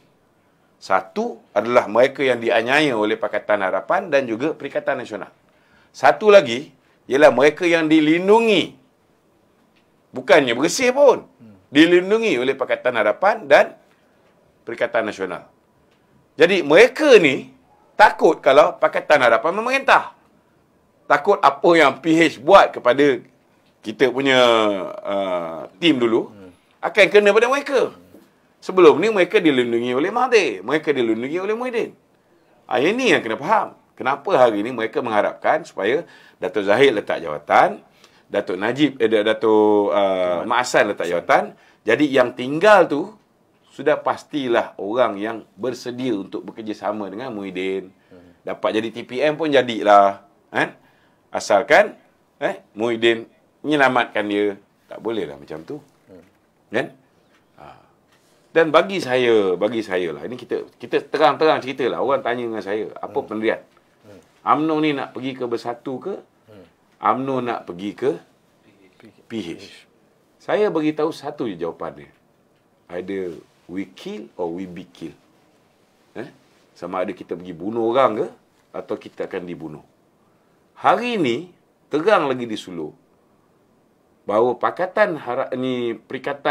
Satu adalah mereka yang dianiaya oleh Pakatan Harapan dan juga Perikatan Nasional. Satu lagi ialah mereka yang dilindungi. Bukannya bersih pun. Dilindungi oleh Pakatan Harapan dan Perikatan Nasional. Jadi mereka ni takut kalau Pakatan Harapan memerintah. Takut apa yang PH buat kepada kita punya tim dulu akan kena pada mereka. Sebelum ni mereka dilindungi oleh Mahathir. Mereka dilindungi oleh Muhyiddin. Ini yang kena faham. Kenapa hari ni mereka mengharapkan supaya Dato' Zahid letak jawatan, Dato' Mak Hassan letak jawatan. Jadi yang tinggal tu sudah pastilah orang yang bersedia untuk bekerjasama dengan Muhyiddin. Dapat jadi TPM pun jadilah. Asalkan Muhyiddin menyelamatkan dia. Tak bolehlah macam tu. Kan? Dan bagi saya lah, ini kita terang-terang ceritalah. Orang tanya dengan saya, apa pendirian? UMNO ni nak pergi ke Bersatu ke? UMNO nak pergi ke PH? Saya beritahu satu je jawapan dia. Either we kill or we be killed. Sama ada kita pergi bunuh orang ke atau kita akan dibunuh. Hari ni terang lagi di Sulu bahawa Perikatan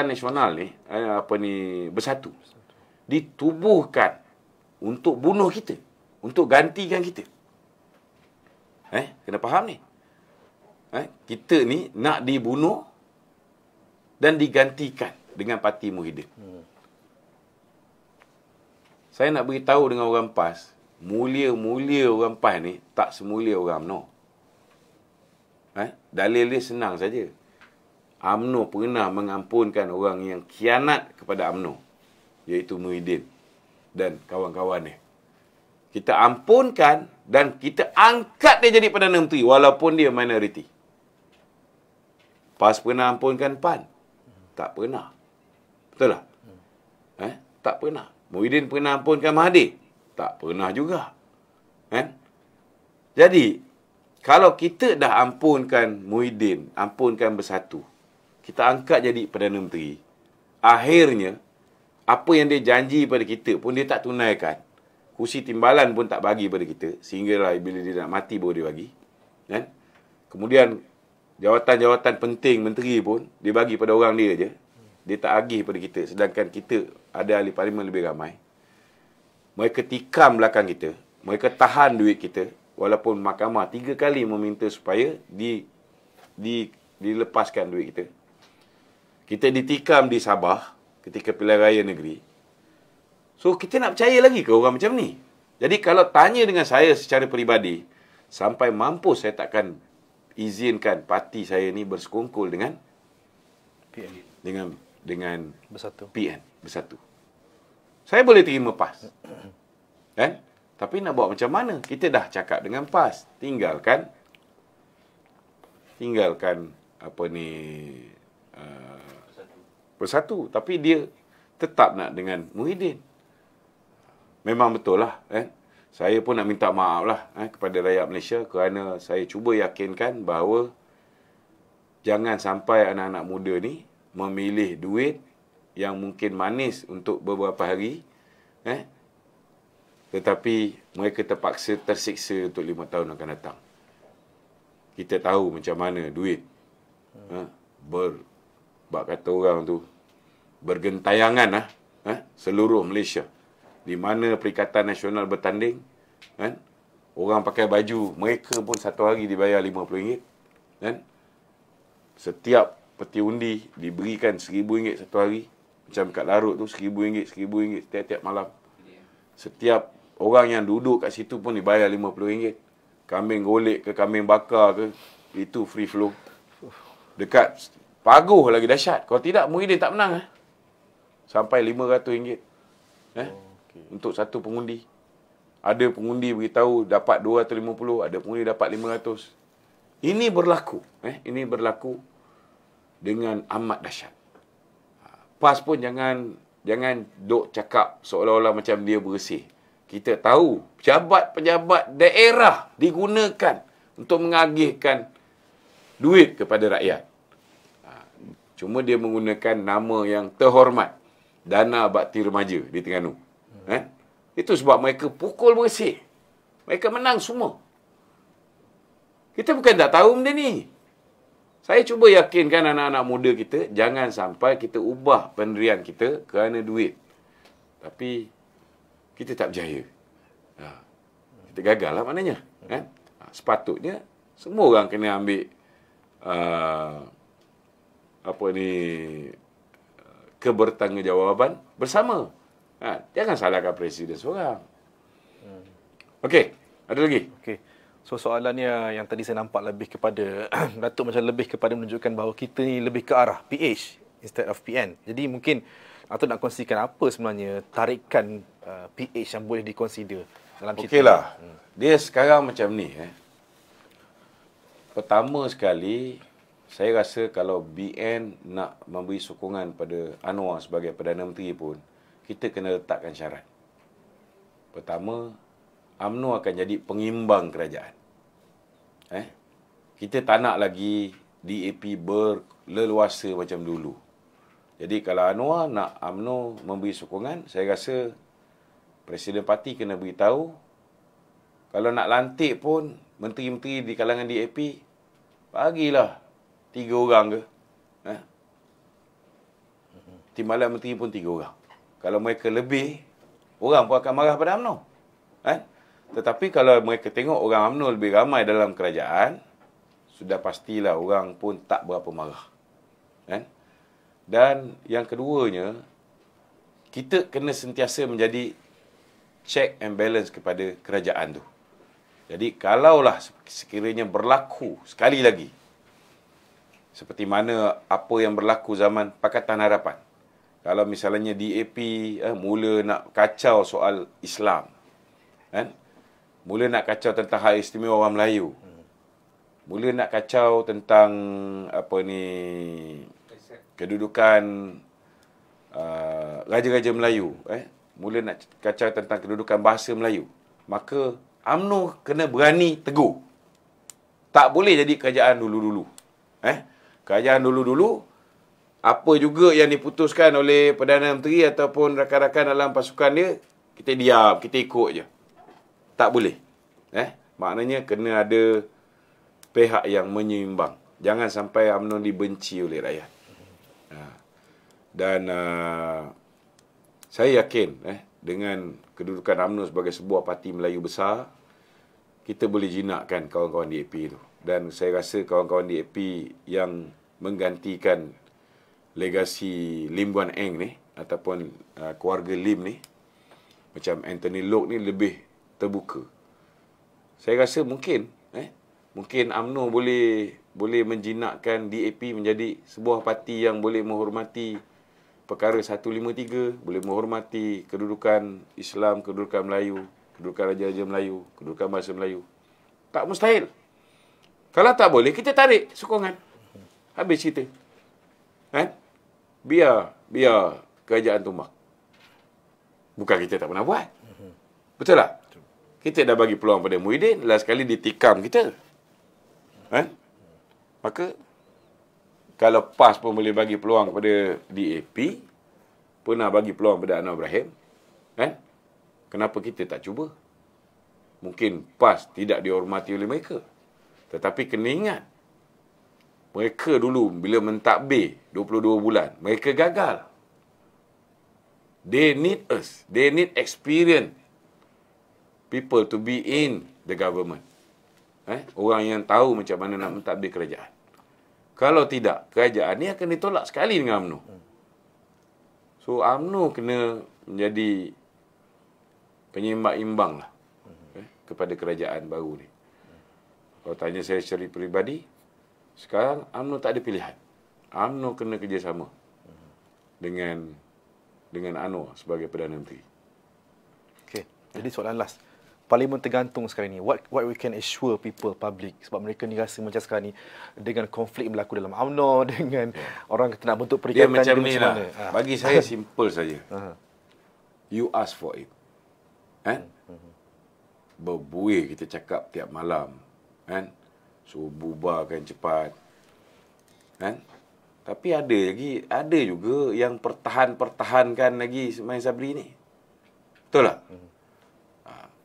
Nasional ni Bersatu ditubuhkan untuk bunuh kita, untuk gantikan kita. Kena faham ni. Kita ni nak dibunuh dan digantikan dengan parti Muhyiddin. Saya nak beritahu dengan orang PAS, mulia-mulia orang PAS ni tak semulia orang UMNO. Dalil dia senang saja. UMNO pernah mengampunkan orang yang khianat kepada UMNO, iaitu Muhyiddin dan kawan-kawan dia. Kita ampunkan dan kita angkat dia jadi Perdana Menteri walaupun dia minoriti. PAS pernah ampunkan PAN? Tak pernah. Betul tak? Tak pernah. Muhyiddin pernah ampunkan Mahathir? Tak pernah juga. Jadi, kalau kita dah ampunkan Muhyiddin, ampunkan Bersatu, kita angkat jadi Perdana Menteri, akhirnya, apa yang dia janji pada kita pun dia tak tunaikan. Kursi timbalan pun tak bagi pada kita, sehinggalah bila dia nak mati baru dia bagi. Kemudian, jawatan-jawatan penting menteri pun dia bagi pada orang dia je. Dia tak agih pada kita, sedangkan kita ada ahli parlimen lebih ramai. Mereka tikam belakang kita, mereka tahan duit kita, walaupun mahkamah 3 kali meminta supaya dilepaskan duit kita. Kita ditikam di Sabah ketika pilihan raya negeri. So, kita nak percaya lagi ke orang macam ni? Jadi, kalau tanya dengan saya secara peribadi, sampai mampus saya takkan izinkan parti saya ni bersekongkol dengan PN. Dengan Bersatu. PN, Bersatu. Saya boleh terima PAS. Tapi nak buat macam mana? Kita dah cakap dengan PAS. Tinggalkan Bersatu. Tapi dia tetap nak dengan Muhyiddin. Memang betul lah. Saya pun nak minta maaf lah kepada rakyat Malaysia kerana saya cuba yakinkan bahawa jangan sampai anak-anak muda ni memilih duit yang mungkin manis untuk beberapa hari, tetapi mereka terpaksa tersiksa untuk 5 tahun akan datang. Kita tahu macam mana duit bak kata orang tu bergentayangan seluruh Malaysia. Di mana Perikatan Nasional bertanding, orang pakai baju, mereka pun satu hari dibayar RM50. Setiap peti undi diberikan RM1,000 satu hari. Macam kat Larut tu RM1,000, RM1,000 setiap malam. Setiap orang yang duduk kat situ pun dibayar RM50. Kambing golek ke kambing bakar ke, itu free flow. Dekat Paguh lagi dahsyat. Kalau tidak, Muhyiddin tak menang. Sampai RM500. Untuk satu pengundi. Ada pengundi beritahu dapat 250, ada pengundi dapat 500. Ini berlaku. Ini berlaku dengan amat dahsyat. PAS pun jangan duk cakap seolah-olah macam dia bersih. Kita tahu pejabat-pejabat daerah digunakan untuk mengagihkan duit kepada rakyat. Cuma dia menggunakan nama yang terhormat, Dana Bakti Remaja di Terengganu. Itu sebab mereka pukul bersih. Mereka menang semua. Kita bukan tak tahu benda ni. Saya cuba yakinkan anak-anak muda kita, jangan sampai kita ubah pendirian kita kerana duit. Tapi kita tak berjaya. Kita gagal lah maknanya. Sepatutnya semua orang kena ambil kebertanggungjawaban bersama. Jangan salahkan presiden seorang. Okey, ada lagi? Okey. So soalannya yang tadi saya nampak lebih kepada Datuk macam lebih kepada menunjukkan bahawa kita ni lebih ke arah PH instead of PN. Jadi mungkin Datuk nak kongsikan apa sebenarnya tarikan PH yang boleh diconsider dalam cerita. Okeylah. Dia sekarang macam ni. Pertama sekali, saya rasa kalau BN nak memberi sokongan pada Anwar sebagai Perdana Menteri pun, kita kena letakkan syarat. Pertama, UMNO akan jadi pengimbang kerajaan. Kita tak nak lagi DAP berleluasa macam dulu. Jadi kalau Anwar nak UMNO memberi sokongan, saya rasa Presiden Parti kena beritahu. Kalau nak lantik pun, menteri-menteri di kalangan DAP, bagilah 3 orang ke. Timbalan menteri pun 3 orang. Kalau mereka lebih, orang pun akan marah pada UMNO. Tetapi kalau mereka tengok orang UMNO lebih ramai dalam kerajaan, sudah pastilah orang pun tak berapa marah. Dan yang keduanya, kita kena sentiasa menjadi check and balance kepada kerajaan tu. Jadi kalaulah sekiranya berlaku sekali lagi seperti mana apa yang berlaku zaman Pakatan Harapan. Kalau misalnya DAP mula nak kacau soal Islam, mula nak kacau tentang hak istimewa orang Melayu, mula nak kacau tentang kedudukan raja-raja Melayu, mula nak kacau tentang kedudukan bahasa Melayu, maka UMNO kena berani tegur. Tak boleh jadi kerajaan dulu-dulu. Kerajaan dulu-dulu, apa juga yang diputuskan oleh Perdana Menteri ataupun rakan-rakan dalam pasukan dia, kita diam, kita ikut je. Tak boleh. Maknanya kena ada pihak yang menyeimbang. Jangan sampai UMNO dibenci oleh rakyat. Dan saya yakin dengan kedudukan UMNO sebagai sebuah parti Melayu besar, kita boleh jinakkan kawan-kawan DAP itu. Dan saya rasa kawan-kawan DAP yang menggantikan legasi Lim Guan Eng ni, ataupun keluarga Lim ni, macam Anthony Loke ni lebih terbuka. Saya rasa mungkin UMNO boleh menjinakkan DAP menjadi sebuah parti yang boleh menghormati perkara 153, boleh menghormati kedudukan Islam, kedudukan Melayu, kedudukan Raja-Raja Melayu, kedudukan bahasa Melayu. Tak mustahil. Kalau tak boleh, kita tarik sokongan. Habis cerita. Biar kerajaan tumbang. Bukan kita tak pernah buat. Betul tak? Kita dah bagi peluang pada Muhyiddin, last kali ditikam kita. Maka, kalau PAS pun boleh bagi peluang kepada DAP, pernah bagi peluang kepada Anwar Ibrahim, kenapa kita tak cuba? Mungkin PAS tidak dihormati oleh mereka. Tetapi kena ingat, mereka dulu bila mentadbir 22 bulan, mereka gagal. They need us. They need experience people to be in the government. Orang yang tahu macam mana nak mentadbir kerajaan. Kalau tidak, kerajaan ni akan ditolak sekali dengan UMNO. So, UMNO kena menjadi penyeimbang lah kepada kerajaan baru ni. Kalau tanya saya secara peribadi, sekarang UMNO tak ada pilihan. UMNO kena kerjasama dengan Anwar sebagai Perdana Menteri. Okey, jadi soalan last. Parlimen tergantung sekarang ni. What we can assure people, public, sebab mereka ni rasa macam sekarang ni dengan konflik berlaku dalam UMNO, dengan orang kata nak bentuk perikatan dia macam ni lah. Bagi saya simple saja. You ask for it. Berbuih kita cakap tiap malam. So bubarkan cepat. Tapi ada juga yang pertahankan lagi Ismail Sabri ni. Betul tak?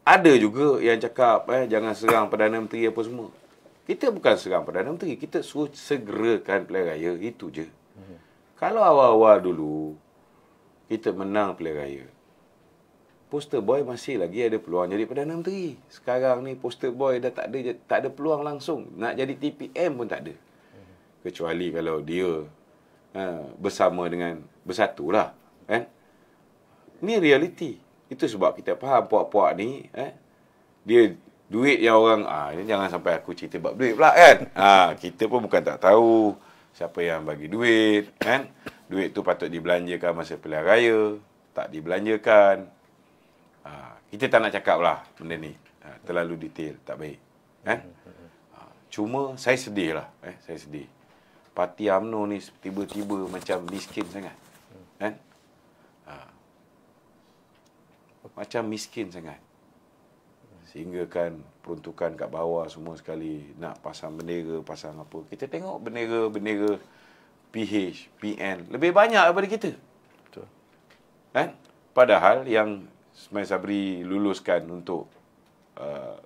Ada juga yang cakap jangan serang Perdana Menteri apa semua. Kita bukan serang Perdana Menteri, kita suruh segerakan pilihan raya, itu je. Kalau awal-awal dulu kita menang pilihan raya, poster boy masih lagi ada peluang jadi Perdana Menteri. Sekarang ni poster boy dah tak ada peluang langsung. Nak jadi TPM pun tak ada. Kecuali kalau dia bersatulah, kan? Ni realiti. Itu sebab kita faham puak-puak ni, dia duit yang orang, ini jangan sampai aku cerita bab duit pula, kan? Kita pun bukan tak tahu siapa yang bagi duit, kan? Duit tu patut dibelanjakan masa pilihan raya, tak dibelanjakan. Kita tak nak cakap lah benda ni. Terlalu detail, tak baik, kan? Cuma saya sedih lah, saya sedih. Parti UMNO ni tiba-tiba macam miskin sangat, kan? Macam miskin sangat. Sehingga kan peruntukan kat bawah semua sekali nak pasang bendera, pasang apa. Kita tengok bendera PH, PN lebih banyak daripada kita. Betul. Kan? Padahal yang Ismail Sabri luluskan untuk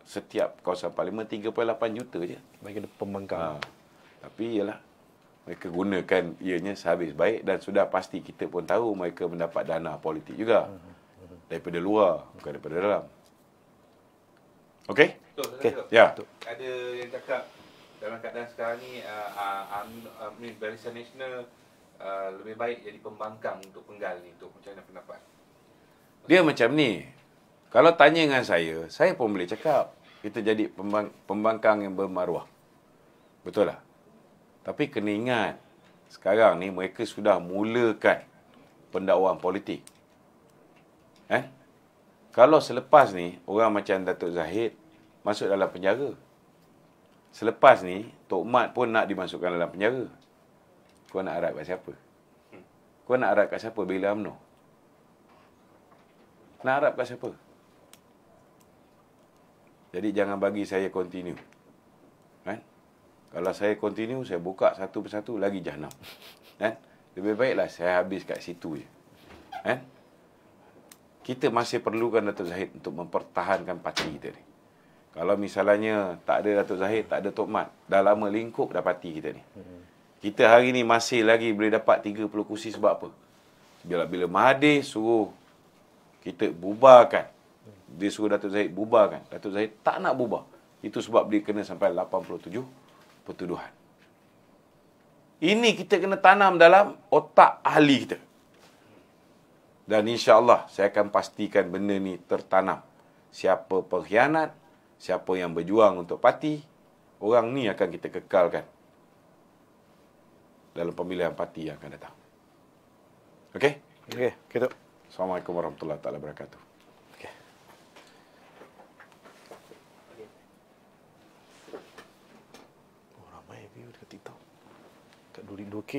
setiap kawasan parlimen 3.8 juta je bagi pembangkang. Tapi ialah mereka gunakan ianya sehabis baik, dan sudah pasti kita pun tahu mereka mendapat dana politik juga daripada luar, bukan daripada dalam. Okey? Betul. Ya. Ada yang cakap dalam keadaan sekarang ni Barisan Nasional lebih baik jadi pembangkang untuk penggal ni, untuk macam mana pendapat? Dia macam ni. Kalau tanya dengan saya pun boleh cakap kita jadi pembangkang yang bermaruah. Betul tak? Tapi kena ingat, sekarang ni mereka sudah mulakan pendakwaan politik. Kalau selepas ni, orang macam Datuk Zahid masuk dalam penjara. Selepas ni, Tok Mat pun nak dimasukkan dalam penjara. Kau nak harap kat siapa? Kau nak harap kat siapa bila UMNO? Nak harap kat siapa? Jadi jangan bagi saya continue. Kalau saya continue, saya buka satu persatu lagi jahanam. Lebih baiklah saya habis kat situ je. Kita masih perlukan Datuk Zahid untuk mempertahankan parti kita ni. Kalau misalnya tak ada Datuk Zahid, tak ada Tok Mat, dah lama lingkup dah parti kita ni. Kita hari ni masih lagi boleh dapat 30 kursi sebab apa? Bila Mahathir suruh kita bubarkan, dia suruh Datuk Zahid bubarkan, Datuk Zahid tak nak bubar. Itu sebab dia kena sampai 87 pertuduhan. Ini kita kena tanam dalam otak ahli kita. Dan insya-Allah saya akan pastikan benda ni tertanam. Siapa pengkhianat, siapa yang berjuang untuk parti, orang ni akan kita kekalkan dalam pemilihan parti yang akan datang. Okey? Okey, kita. Assalamualaikum warahmatullahi wabarakatuh. Okey. Ramai view dekat TikTok. Kat 2K.